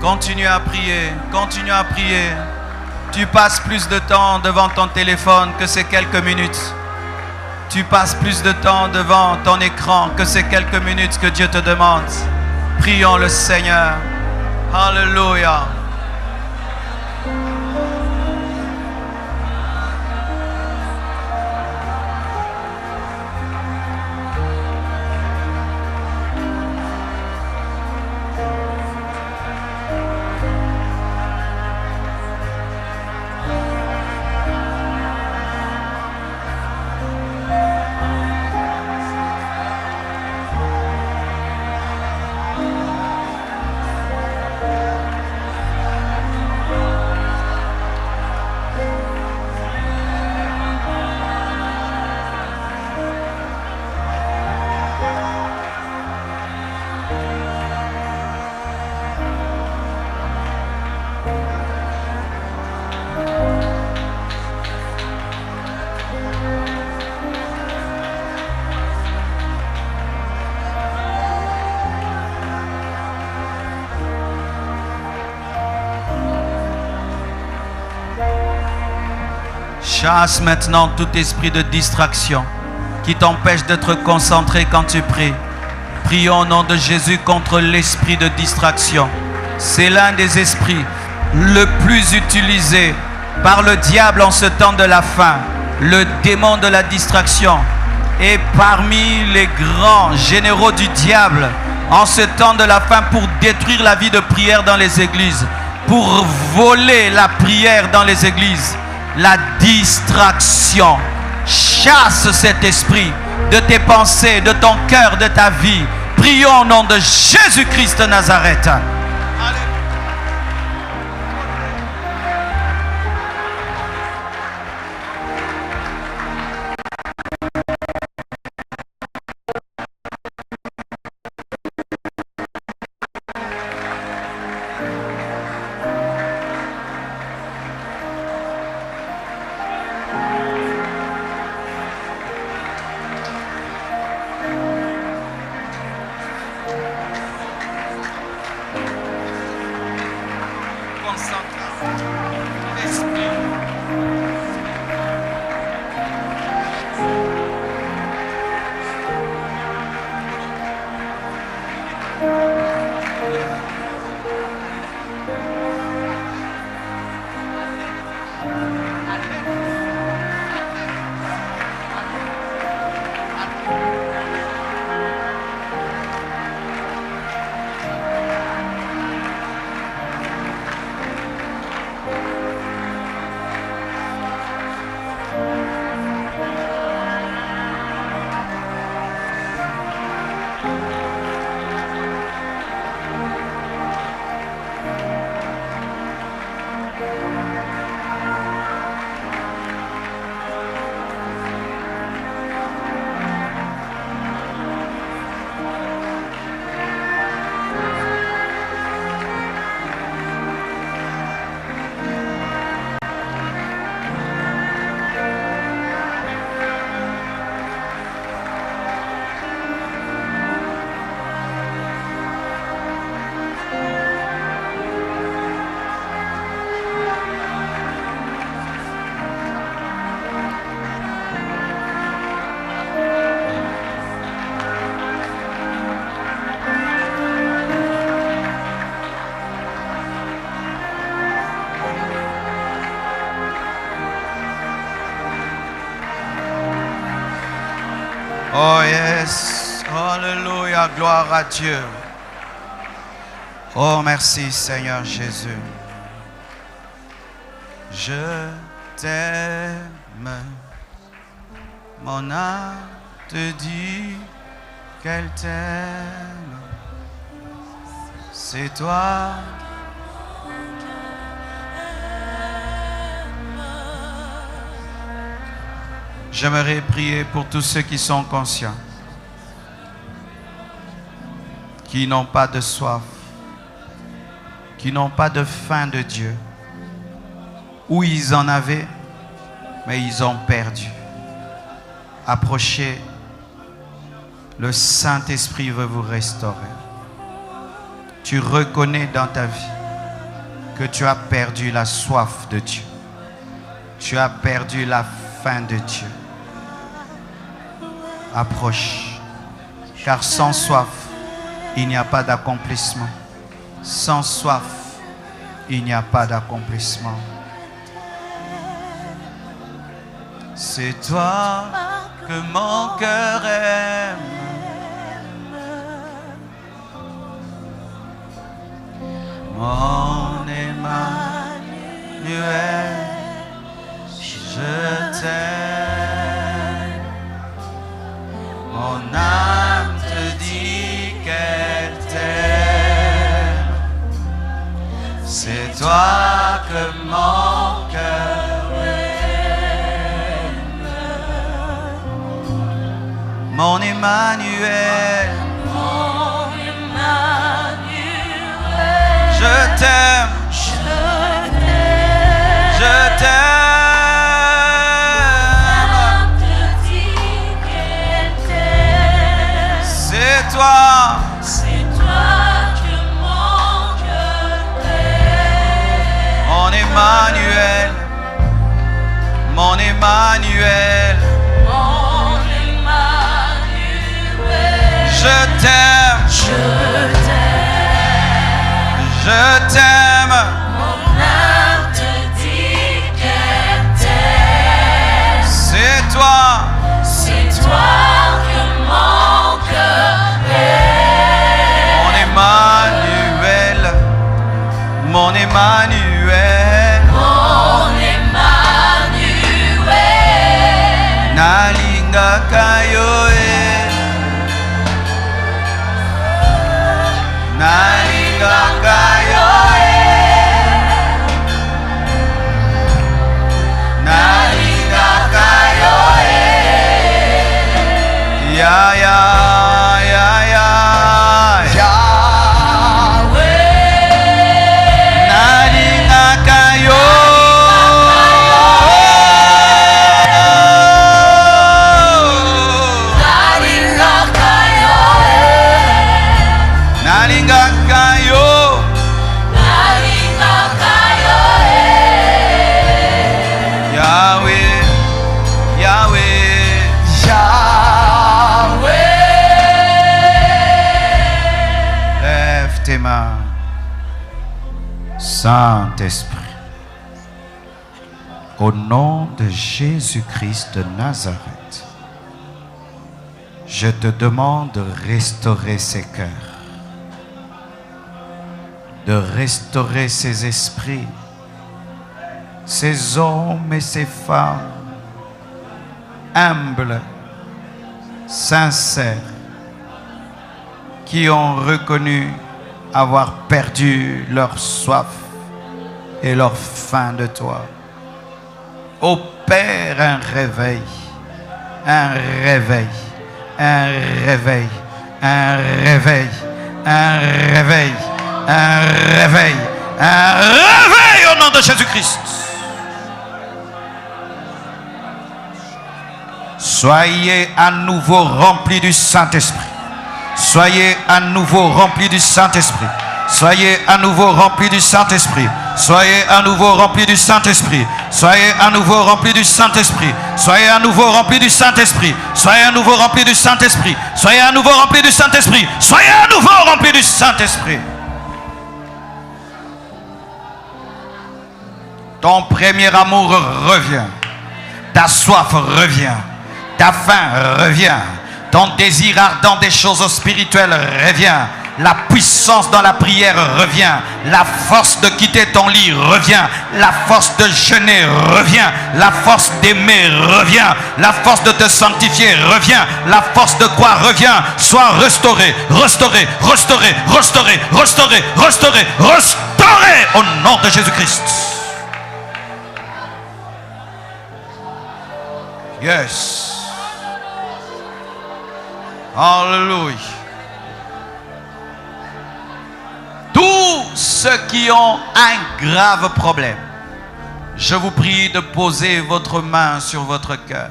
[SPEAKER 2] Continue à prier, continue à prier. Tu passes plus de temps devant ton téléphone que ces quelques minutes. Tu passes plus de temps devant ton écran que ces quelques minutes que Dieu te demande. Prions le Seigneur. Alléluia. Chasse maintenant tout esprit de distraction qui t'empêche d'être concentré quand tu pries. Prions au nom de Jésus contre l'esprit de distraction. C'est l'un des esprits le plus utilisé par le diable en ce temps de la fin. Le démon de la distraction est parmi les grands généraux du diable en ce temps de la fin pour détruire la vie de prière dans les églises, pour voler la prière dans les églises. La distraction. Chasse cet esprit de tes pensées, de ton cœur, de ta vie. Prions au nom de Jésus-Christ de Nazareth. Yes. Alléluia. Gloire à Dieu. Oh, merci Seigneur Jésus. Je t'aime. Mon âme te dit qu'elle t'aime. C'est toi. J'aimerais prier pour tous ceux qui sont conscients, qui n'ont pas de soif, qui n'ont pas de faim de Dieu, ou ils en avaient, mais ils ont perdu. Approchez, le Saint-Esprit veut vous restaurer. Tu reconnais dans ta vie que tu as perdu la soif de Dieu. Tu as perdu la faim de Dieu. Approche, car sans soif, il n'y a pas d'accomplissement. Sans soif, il n'y a pas d'accomplissement. C'est toi que mon cœur aime. Mon Emmanuel, je t'aime. Mon âme te dit qu'elle t'aime. C'est toi que mon cœur aime. Mon Emmanuel,
[SPEAKER 4] Mon Emmanuel,
[SPEAKER 2] je t'aime,
[SPEAKER 4] je t'aime.
[SPEAKER 2] je t'aime.
[SPEAKER 4] Te dit qu'elle t'aime.
[SPEAKER 2] C'est toi,
[SPEAKER 4] C'est toi que mon cœur aime.
[SPEAKER 2] mon Emmanuel, mon Emmanuel.
[SPEAKER 4] Mon Emmanuel,
[SPEAKER 2] Je t'aime,
[SPEAKER 4] je t'aime.
[SPEAKER 2] je t'aime.
[SPEAKER 4] Mon âme te dit qu'elle t'aime.
[SPEAKER 2] C'est toi,
[SPEAKER 4] C'est toi que mon cœur aime.
[SPEAKER 2] mon Emmanuel, mon Emmanuel.
[SPEAKER 4] Mon Emmanuel,
[SPEAKER 2] Nalinga kayoe, nalinga kayoe, nalinga kayoe. Ya ya ya ya
[SPEAKER 4] Yahweh,
[SPEAKER 2] nalinga kayo.
[SPEAKER 4] Nalinga kayo,
[SPEAKER 2] Nalinga kayo.
[SPEAKER 4] Nalinga kayo,
[SPEAKER 2] Yahweh, Yahweh,
[SPEAKER 4] Yahweh.
[SPEAKER 2] lève tes mains. Saint-Esprit, au nom de Jésus-Christ de Nazareth, je te demande de restaurer ces cœurs, de restaurer ces esprits, ces hommes et ces femmes humbles, sincères, qui ont reconnu avoir perdu leur soif et leur faim de toi. Opère un réveil, un réveil, un réveil, un réveil, un réveil, un réveil, un réveil au nom de Jésus-Christ. Soyez à nouveau remplis du Saint-Esprit. Soyez à nouveau remplis du Saint-Esprit. Soyez à nouveau remplis du Saint-Esprit. Soyez à nouveau remplis du Saint-Esprit. Soyez à nouveau remplis du Saint-Esprit. Soyez à nouveau remplis du Saint-Esprit. Soyez à nouveau remplis du Saint-Esprit. Soyez à nouveau remplis du Saint-Esprit. Soyez à nouveau remplis du Saint-Esprit. Ton premier amour revient. Ta soif revient. Ta faim revient. Ton désir ardent des choses spirituelles revient. La puissance dans la prière revient. La force de quitter ton lit revient. La force de jeûner revient. La force d'aimer revient. La force de te sanctifier revient. La force de croire revient. Sois restauré, restauré, restauré, restauré, restauré, restauré, restauré au nom de Jésus-Christ. Yes. Alléluia. Tous ceux qui ont un grave problème, je vous prie de poser votre main sur votre cœur.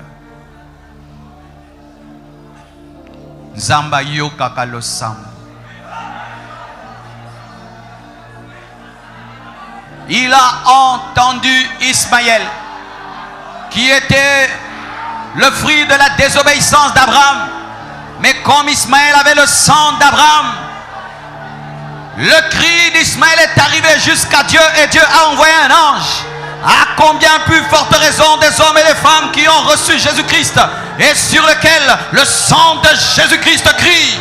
[SPEAKER 2] Zamba yo kakalo sam. Il a entendu Ismaël, qui était le fruit de la désobéissance d'Abraham. Mais comme Ismaël avait le sang d'Abraham, le cri d'Ismaël est arrivé jusqu'à Dieu et Dieu a envoyé un ange. À combien plus forte raison des hommes et des femmes qui ont reçu Jésus-Christ et sur lequel le sang de Jésus-Christ crie.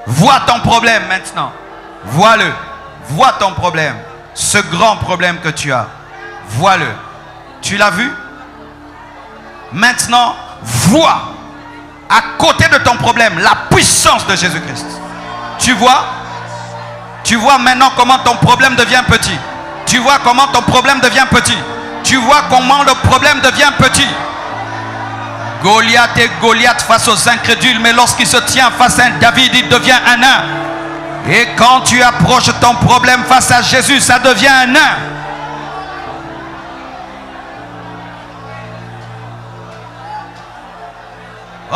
[SPEAKER 2] Vois ton problème maintenant. Vois-le. Vois ton problème. Ce grand problème que tu as. Vois-le. Tu l'as vu? Maintenant, vois à côté de ton problème la puissance de Jésus-Christ. Tu vois? Tu vois maintenant comment ton problème devient petit. Tu vois comment ton problème devient petit. Tu vois comment le problème devient petit. Goliath est Goliath face aux incrédules, mais lorsqu'il se tient face à un David, il devient un nain. Et quand tu approches ton problème face à Jésus, ça devient un nain.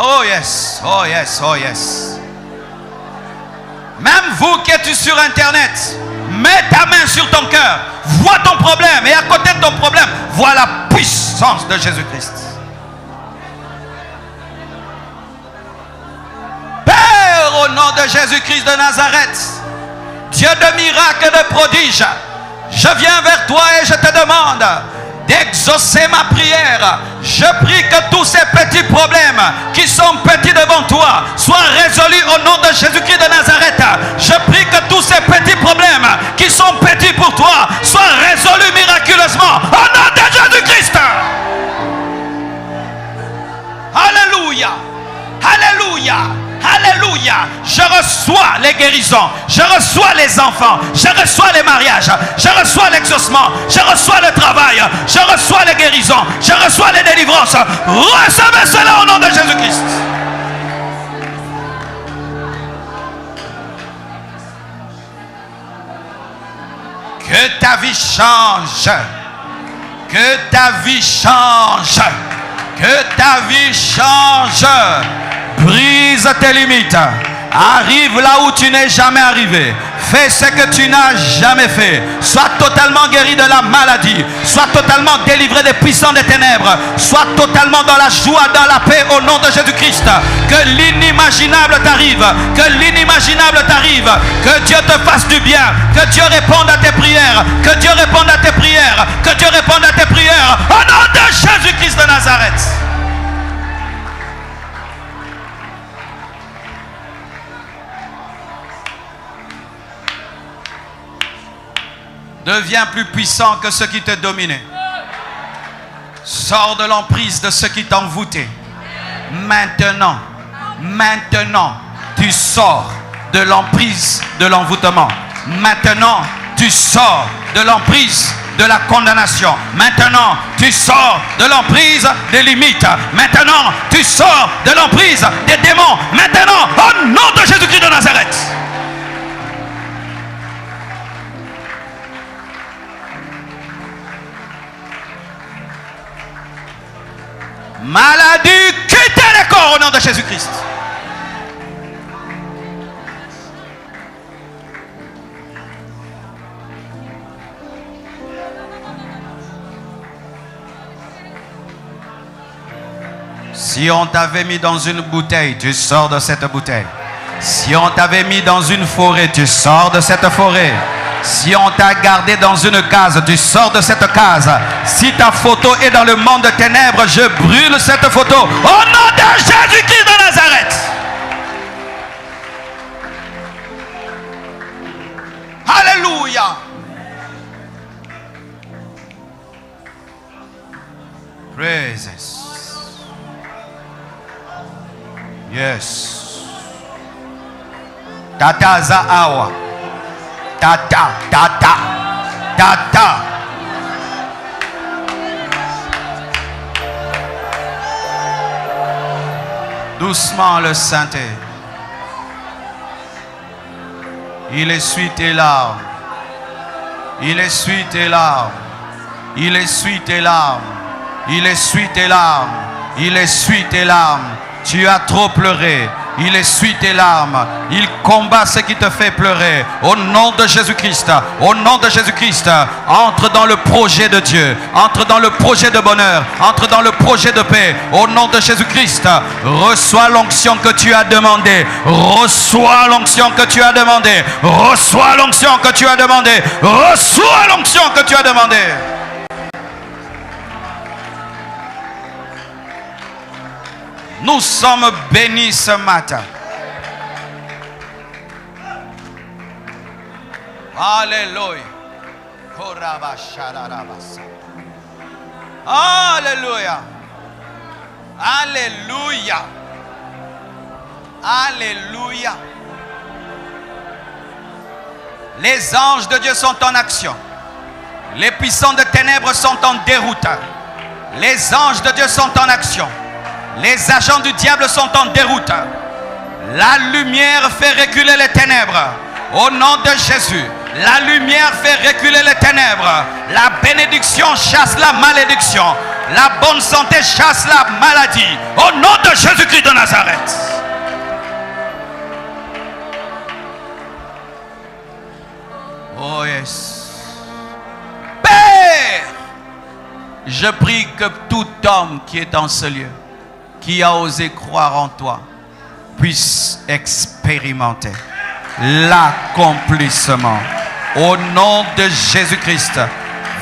[SPEAKER 2] Oh yes, oh yes, oh yes. Même vous qui êtes sur Internet, mets ta main sur ton cœur, vois ton problème et à côté de ton problème, vois la puissance de Jésus-Christ. Père, au nom de Jésus-Christ de Nazareth, Dieu de miracles et de prodiges, je viens vers toi et je te demande d'exaucer ma prière. Je prie que tous ces petits problèmes qui sont petits devant toi soient résolus au nom de Jésus-Christ de Nazareth. Je prie que tous ces petits problèmes qui sont petits pour toi soient résolus miraculeusement au nom de Jésus-Christ. Alléluia. Alléluia. Alléluia. Je reçois les guérisons, je reçois les enfants, je reçois les mariages, je reçois l'exaucement, je reçois le travail, je reçois les guérisons, je reçois les délivrances. Recevez cela au nom de Jésus-Christ. Que ta vie change, que ta vie change, que ta vie change. Brise tes limites. Arrive là où tu n'es jamais arrivé. Fais ce que tu n'as jamais fait. Sois totalement guéri de la maladie. Sois totalement délivré des puissants des ténèbres. Sois totalement dans la joie, dans la paix au nom de Jésus-Christ. Que l'inimaginable t'arrive. Que l'inimaginable t'arrive. Que Dieu te fasse du bien. Que Dieu réponde à tes prières. Que Dieu réponde à tes prières. Que Dieu réponde à tes prières. Au nom de Jésus-Christ de Nazareth. Deviens plus puissant que ceux qui te dominaient. Sors de l'emprise de ceux qui t'envoûtaient. Maintenant, tu sors de l'emprise de l'envoûtement. Maintenant, tu sors de l'emprise de la condamnation. Maintenant, tu sors de l'emprise des limites. Maintenant, tu sors de l'emprise des démons. Maintenant, au nom de Jésus-Christ de Nazareth. Maladie, quittez les corps au nom de Jésus-Christ. Si on t'avait mis dans une bouteille, tu sors de cette bouteille. Si on t'avait mis dans une forêt, tu sors de cette forêt. Si on t'a gardé dans une case, tu sors de cette case. Si ta photo est dans le monde de ténèbres, je brûle cette photo. Au nom de Jésus-Christ de Nazareth. Alléluia. Praises. Yes. Tata za awa. Tata, tata, tata. Doucement le Saint-Esprit. Il essuie tes larmes. Il essuie tes larmes. Il essuie tes larmes. Il essuie tes larmes. Il essuie tes larmes. Tu as trop pleuré. Il essuie tes larmes. Il combat ce qui te fait pleurer. Au nom de Jésus-Christ. Au nom de Jésus-Christ. Entre dans le projet de Dieu. Entre dans le projet de bonheur. Entre dans le projet de paix. Au nom de Jésus-Christ. Reçois l'onction que tu as demandé. Reçois l'onction que tu as demandé. Reçois l'onction que tu as demandé. Reçois l'onction que tu as demandé. Nous sommes bénis ce matin. Alléluia. Alléluia. Alléluia. Alléluia. Les anges de Dieu sont en action. Les puissants de ténèbres sont en déroute. Les anges de Dieu sont en action. Les agents du diable sont en déroute. La lumière fait reculer les ténèbres. Au nom de Jésus, la lumière fait reculer les ténèbres. La bénédiction chasse la malédiction. La bonne santé chasse la maladie. Au nom de Jésus-Christ de Nazareth. Oh yes. Père, je prie que tout homme qui est en ce lieu, qui a osé croire en toi, puisse expérimenter l'accomplissement. Au nom de Jésus-Christ,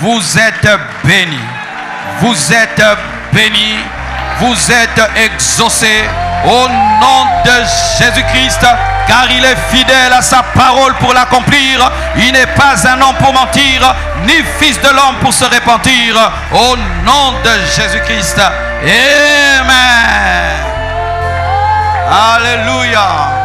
[SPEAKER 2] vous êtes bénis, vous êtes bénis, vous êtes exaucés. Au nom de Jésus-Christ, car il est fidèle à sa parole pour l'accomplir. Il n'est pas un homme pour mentir, ni fils de l'homme pour se repentir. Au nom de Jésus-Christ. Amen. Alléluia.